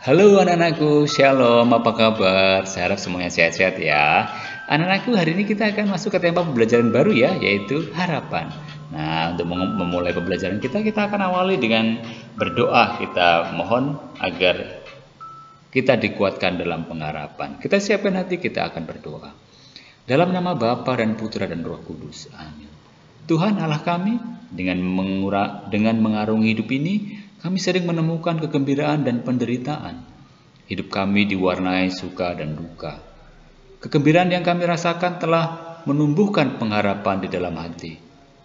Halo anak-anakku, shalom, apa kabar? Saya harap semuanya sehat-sehat ya. Anak-anakku, hari ini kita akan masuk ke tema pembelajaran baru ya, yaitu harapan. Nah, untuk memulai pembelajaran kita akan awali dengan berdoa. Kita mohon agar kita dikuatkan dalam pengharapan. Kita siapkan hati, kita akan berdoa. Dalam nama Bapa dan Putra dan Roh Kudus. Amin. Tuhan Allah kami, dengan mengarungi hidup ini, kami sering menemukan kegembiraan dan penderitaan. Hidup kami diwarnai suka dan duka. Kegembiraan yang kami rasakan telah menumbuhkan pengharapan di dalam hati.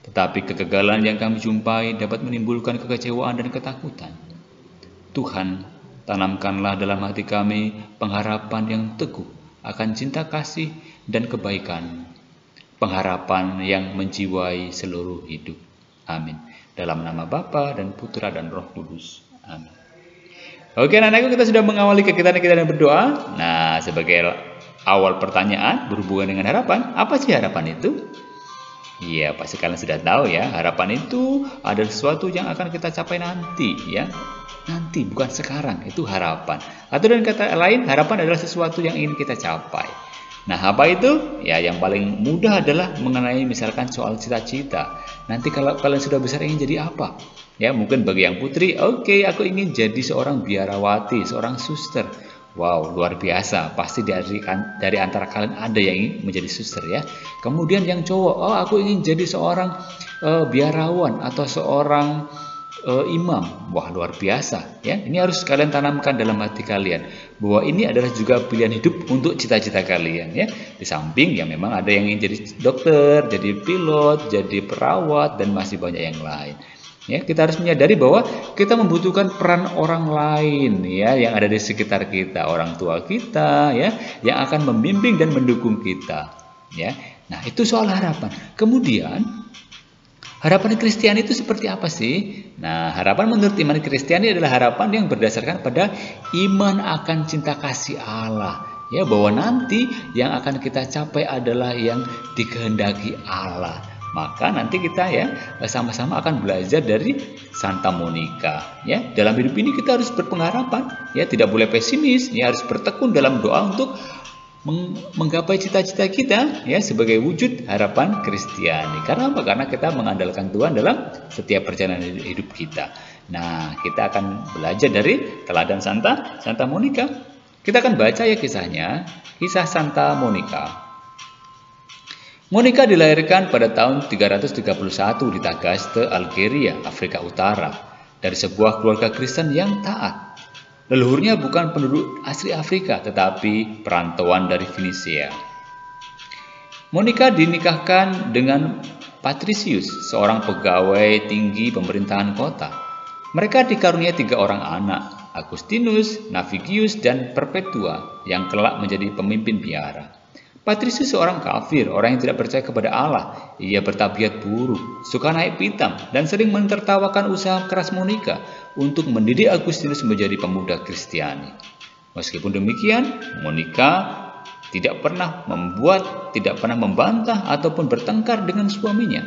Tetapi kegagalan yang kami jumpai dapat menimbulkan kekecewaan dan ketakutan. Tuhan, tanamkanlah dalam hati kami pengharapan yang teguh akan cinta kasih dan kebaikan. Pengharapan yang menjiwai seluruh hidup. Amin. Dalam nama Bapa dan Putra dan Roh Kudus. Amin. Oke, anak-anakku, kita sudah mengawali kegiatan kita dan berdoa. Nah, sebagai awal pertanyaan berhubungan dengan harapan, apa sih harapan itu? Iya, pasti kalian sudah tahu ya, harapan itu adalah sesuatu yang akan kita capai nanti ya. Nanti, bukan sekarang, itu harapan. Atau dengan kata lain, harapan adalah sesuatu yang ingin kita capai. Nah, apa itu? Ya, yang paling mudah adalah mengenai misalkan soal cita-cita. Nanti kalau kalian sudah besar ingin jadi apa? Ya, mungkin bagi yang putri, oke, aku ingin jadi seorang biarawati, seorang suster. Wow, luar biasa. Pasti dari antara kalian ada yang ingin menjadi suster ya. Kemudian yang cowok, oh aku ingin jadi seorang biarawan atau seorang imam. Wah, luar biasa ya. Ini harus kalian tanamkan dalam hati kalian bahwa ini adalah juga pilihan hidup untuk cita-cita kalian ya. Di samping ya memang ada yang ingin jadi dokter, jadi pilot, jadi perawat dan masih banyak yang lain. Ya, kita harus menyadari bahwa kita membutuhkan peran orang lain ya yang ada di sekitar kita, orang tua kita ya yang akan membimbing dan mendukung kita ya. Nah, itu soal harapan. Kemudian harapan Kristiani itu seperti apa sih? Nah, harapan menurut iman Kristiani adalah harapan yang berdasarkan pada iman akan cinta kasih Allah. Ya, bahwa nanti yang akan kita capai adalah yang dikehendaki Allah. Maka nanti kita ya sama-sama akan belajar dari Santa Monica. Ya, dalam hidup ini kita harus berpengharapan. Ya, tidak boleh pesimis. Ya, harus bertekun dalam doa untuk menggapai cita-cita kita ya sebagai wujud harapan Kristiani. Karena apa? Karena kita mengandalkan Tuhan dalam setiap perjalanan hidup kita. Nah, kita akan belajar dari teladan Santa Monica. Kita akan baca ya kisahnya, kisah Santa Monica. Monica dilahirkan pada tahun 331 di Tagaste, Algeria, Afrika Utara, dari sebuah keluarga Kristen yang taat. Leluhurnya bukan penduduk asli Afrika, tetapi perantauan dari Fenisia. Monica dinikahkan dengan Patricius, seorang pegawai tinggi pemerintahan kota. Mereka dikaruniai 3 orang anak, Agustinus, Navigius, dan Perpetua, yang kelak menjadi pemimpin biara. Patricius seorang kafir, orang yang tidak percaya kepada Allah. Ia bertabiat buruk, suka naik pitam, dan sering mentertawakan usaha keras Monica untuk mendidik Agustinus menjadi pemuda Kristiani. Meskipun demikian, Monica tidak pernah membantah ataupun bertengkar dengan suaminya.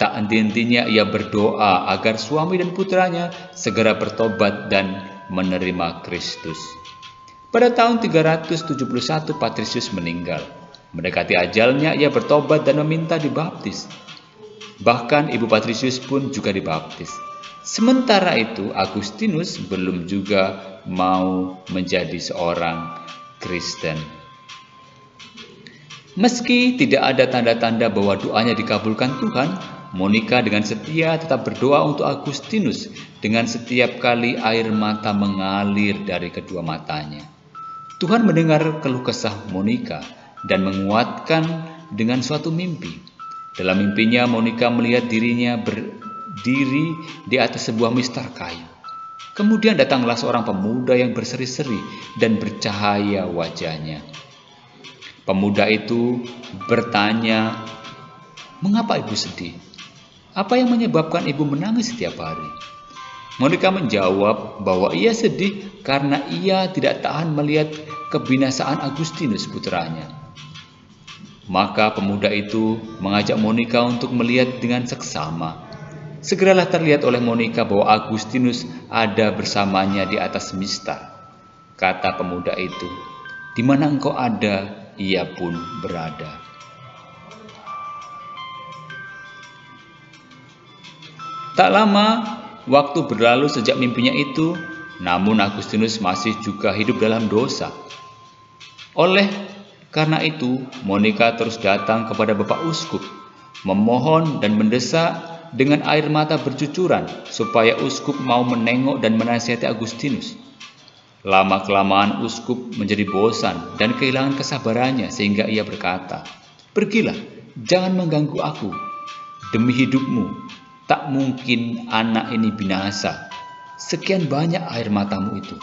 Tak henti-hentinya ia berdoa agar suami dan putranya segera bertobat dan menerima Kristus. Pada tahun 371 Patricius meninggal. Mendekati ajalnya ia bertobat dan meminta dibaptis. Bahkan ibu Patricius pun juga dibaptis. Sementara itu Agustinus belum juga mau menjadi seorang Kristen. Meski tidak ada tanda-tanda bahwa doanya dikabulkan Tuhan, Monica dengan setia tetap berdoa untuk Agustinus dengan setiap kali air mata mengalir dari kedua matanya. Tuhan mendengar keluh kesah Monica dan menguatkan dengan suatu mimpi. Dalam mimpinya Monica melihat dirinya berdiri di atas sebuah mistar kayu. Kemudian datanglah seorang pemuda yang berseri-seri dan bercahaya wajahnya. Pemuda itu bertanya, "Mengapa ibu sedih? Apa yang menyebabkan ibu menangis setiap hari?" Monica menjawab bahwa ia sedih karena ia tidak tahan melihat kebinasaan Agustinus putranya. Maka pemuda itu mengajak Monica untuk melihat dengan seksama. Segeralah terlihat oleh Monica bahwa Agustinus ada bersamanya di atas mistar. kata pemuda itu. Di mana engkau ada, ia pun berada. Tak lama waktu berlalu sejak mimpinya itu, namun Agustinus masih juga hidup dalam dosa. Oleh karena itu, Monica terus datang kepada Bapak Uskup, memohon dan mendesak dengan air mata bercucuran supaya uskup mau menengok dan menasihati Agustinus. Lama-kelamaan uskup menjadi bosan dan kehilangan kesabarannya sehingga ia berkata, "Pergilah, jangan mengganggu aku. Demi hidupmu, tak mungkin anak ini binasa. Sekian banyak air matamu itu."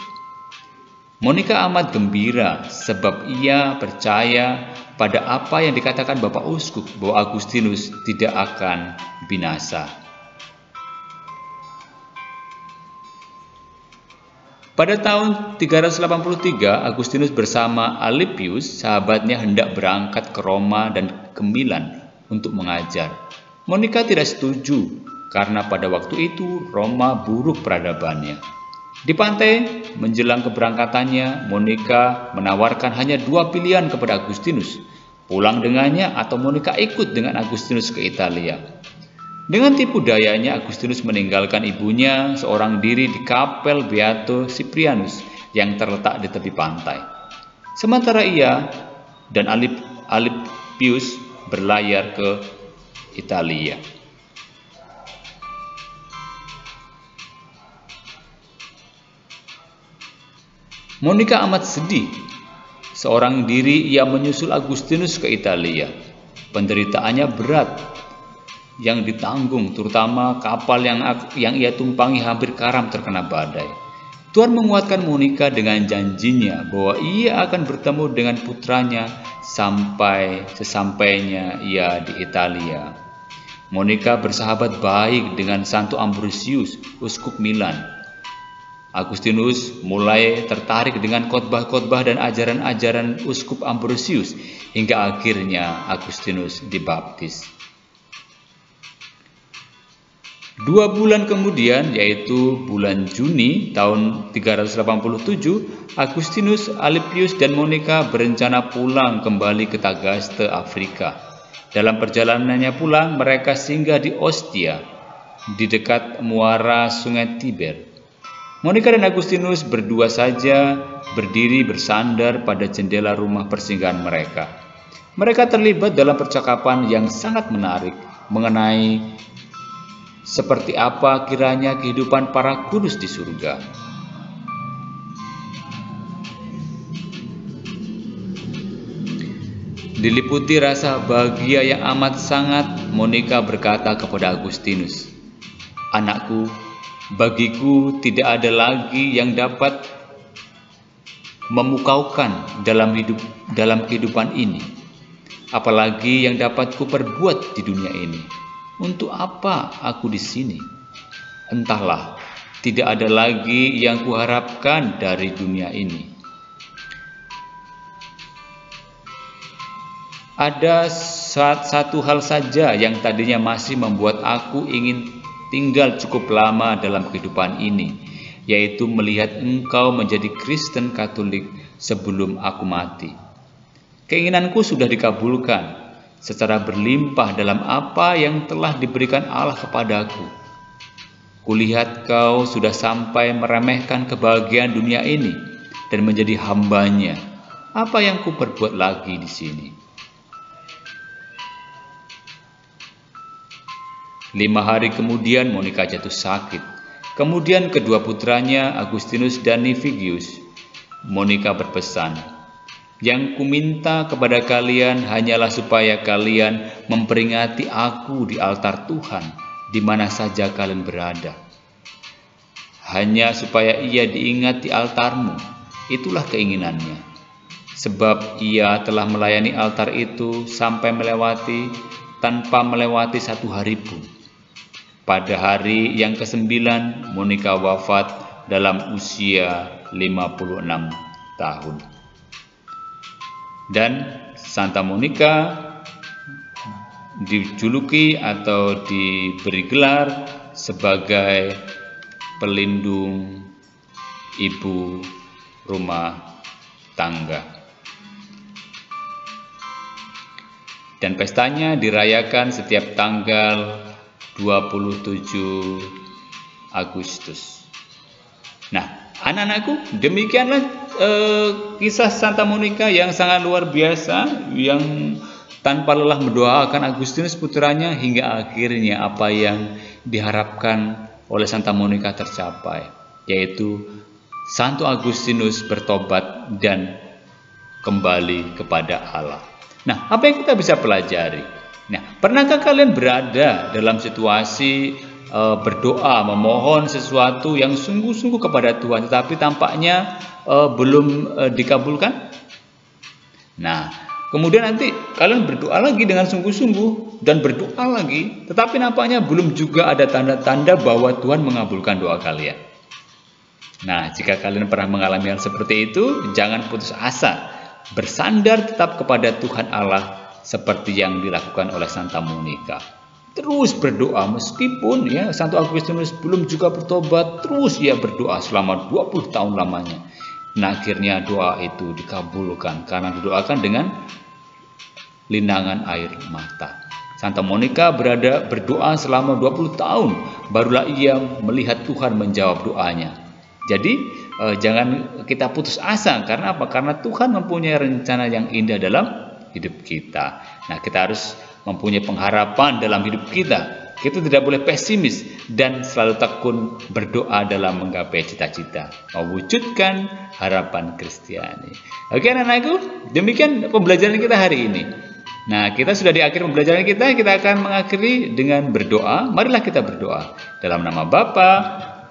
Monica amat gembira sebab ia percaya pada apa yang dikatakan Bapak Uskup bahwa Agustinus tidak akan binasa. Pada tahun 383, Agustinus bersama Alypius, sahabatnya, hendak berangkat ke Roma dan ke Milan untuk mengajar. Monica tidak setuju karena pada waktu itu Roma buruk peradabannya. Di pantai menjelang keberangkatannya, Monica menawarkan hanya dua pilihan kepada Agustinus, pulang dengannya atau Monica ikut dengan Agustinus ke Italia. Dengan tipu dayanya, Agustinus meninggalkan ibunya seorang diri di Kapel Beato Cyprianus yang terletak di tepi pantai. Sementara ia dan Alypius berlayar ke Italia. Monica amat sedih. Seorang diri ia menyusul Agustinus ke Italia. Penderitaannya berat yang ditanggung, terutama kapal yang ia tumpangi hampir karam terkena badai. Tuhan menguatkan Monica dengan janjinya bahwa ia akan bertemu dengan putranya sesampainya ia di Italia. Monica bersahabat baik dengan Santo Ambrosius, uskup Milan. Agustinus mulai tertarik dengan khotbah-khotbah dan ajaran-ajaran uskup Ambrosius hingga akhirnya Agustinus dibaptis. 2 bulan kemudian, yaitu bulan Juni tahun 387, Agustinus, Alypius, dan Monica berencana pulang kembali ke Tagaste, Afrika. Dalam perjalanannya pulang, mereka singgah di Ostia, di dekat muara Sungai Tiber. Monica dan Agustinus berdua saja berdiri bersandar pada jendela rumah persinggahan mereka. Mereka terlibat dalam percakapan yang sangat menarik mengenai seperti apa kiranya kehidupan para kudus di surga. Diliputi rasa bahagia yang amat sangat, Monica berkata kepada Agustinus, "Anakku, bagiku tidak ada lagi yang dapat memukaukan dalam kehidupan ini, apalagi yang dapat kuperbuat di dunia ini. Untuk apa aku di sini? Entahlah, tidak ada lagi yang kuharapkan dari dunia ini. Ada satu hal saja yang tadinya masih membuat aku ingin tinggal cukup lama dalam kehidupan ini, yaitu melihat engkau menjadi Kristen Katolik sebelum aku mati. Keinginanku sudah dikabulkan secara berlimpah dalam apa yang telah diberikan Allah kepadaku. Kulihat kau sudah sampai meremehkan kebahagiaan dunia ini dan menjadi hambanya. Apa yang kuperbuat lagi di sini?" 5 hari kemudian Monica jatuh sakit. Kemudian kedua putranya, Agustinus dan Nivigius. Monica berpesan, "Yang kuminta kepada kalian hanyalah supaya kalian memperingati aku di altar Tuhan, di mana saja kalian berada. Hanya supaya ia diingat di altarmu, itulah keinginannya. Sebab ia telah melayani altar itu tanpa melewati 1 hari pun." Pada hari yang ke-9, Monica wafat dalam usia 56 tahun. Dan Santa Monica dijuluki atau diberi gelar sebagai pelindung ibu rumah tangga. Dan pestanya dirayakan setiap tanggal 27 Agustus. Nah, anak-anakku, demikianlah kisah Santa Monica yang sangat luar biasa, yang tanpa lelah mendoakan Agustinus putranya hingga akhirnya apa yang diharapkan oleh Santa Monica tercapai, yaitu Santo Agustinus bertobat dan kembali kepada Allah. Nah, apa yang kita bisa pelajari? Nah, pernahkah kalian berada dalam situasi berdoa, memohon sesuatu yang sungguh-sungguh kepada Tuhan, tetapi tampaknya belum dikabulkan? Nah, kemudian nanti kalian berdoa lagi dengan sungguh-sungguh dan berdoa lagi, tetapi nampaknya belum juga ada tanda-tanda bahwa Tuhan mengabulkan doa kalian. Nah, jika kalian pernah mengalami hal seperti itu, jangan putus asa. Bersandar tetap kepada Tuhan Allah seperti yang dilakukan oleh Santa Monica. Terus berdoa meskipun ya Santo Agustinus belum juga bertobat, terus ia berdoa selama 20 tahun lamanya. Nah, akhirnya doa itu dikabulkan karena didoakan dengan linangan air mata. Santa Monica berdoa selama 20 tahun, barulah ia melihat Tuhan menjawab doanya. Jadi jangan kita putus asa. Karena apa? Karena Tuhan mempunyai rencana yang indah dalam hidup kita. Nah, kita harus mempunyai pengharapan dalam hidup kita. Kita tidak boleh pesimis dan selalu tekun berdoa dalam menggapai cita-cita, mewujudkan harapan Kristiani. Oke anak-anakku, demikian pembelajaran kita hari ini. Nah, kita sudah di akhir pembelajaran kita akan mengakhiri dengan berdoa. Marilah kita berdoa. Dalam nama Bapa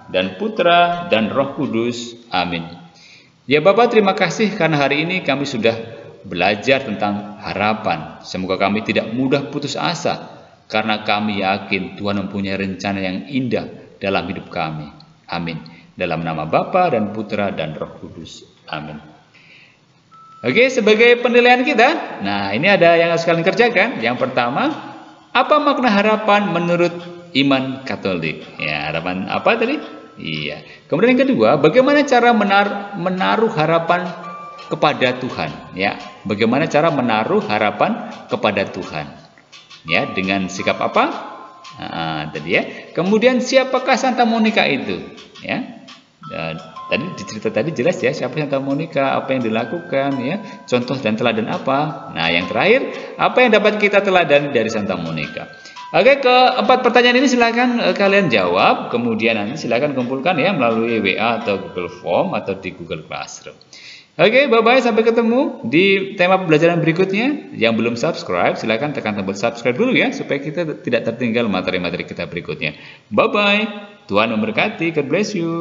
dan Putra dan Roh Kudus. Amin. Ya Bapak, terima kasih karena hari ini kami sudah belajar tentang harapan. Semoga kami tidak mudah putus asa, karena kami yakin Tuhan mempunyai rencana yang indah dalam hidup kami. Amin. Dalam nama Bapa dan Putra dan Roh Kudus. Amin. Oke, sebagai penilaian kita, nah ini ada yang harus kalian kerjakan. Yang pertama, apa makna harapan menurut iman Katolik? Ya, harapan apa tadi? Iya. Kemudian yang kedua, bagaimana cara menaruh harapan kepada Tuhan? Ya, bagaimana cara menaruh harapan kepada Tuhan? Ya, dengan sikap apa? Tadi ya. Kemudian siapakah Santa Monica itu? Ya. Tadi di cerita tadi jelas ya siapa Santa Monica, apa yang dilakukan, ya, contoh dan teladan apa. Nah, yang terakhir, apa yang dapat kita teladani dari Santa Monica? Oke, keempat pertanyaan ini silakan kalian jawab, kemudian nanti silakan kumpulkan ya melalui WA atau Google Form atau di Google Classroom. Oke, bye-bye, sampai ketemu di tema pembelajaran berikutnya. Yang belum subscribe, silakan tekan tombol subscribe dulu ya, supaya kita tidak tertinggal materi-materi kita berikutnya. Bye-bye, Tuhan memberkati, God bless you.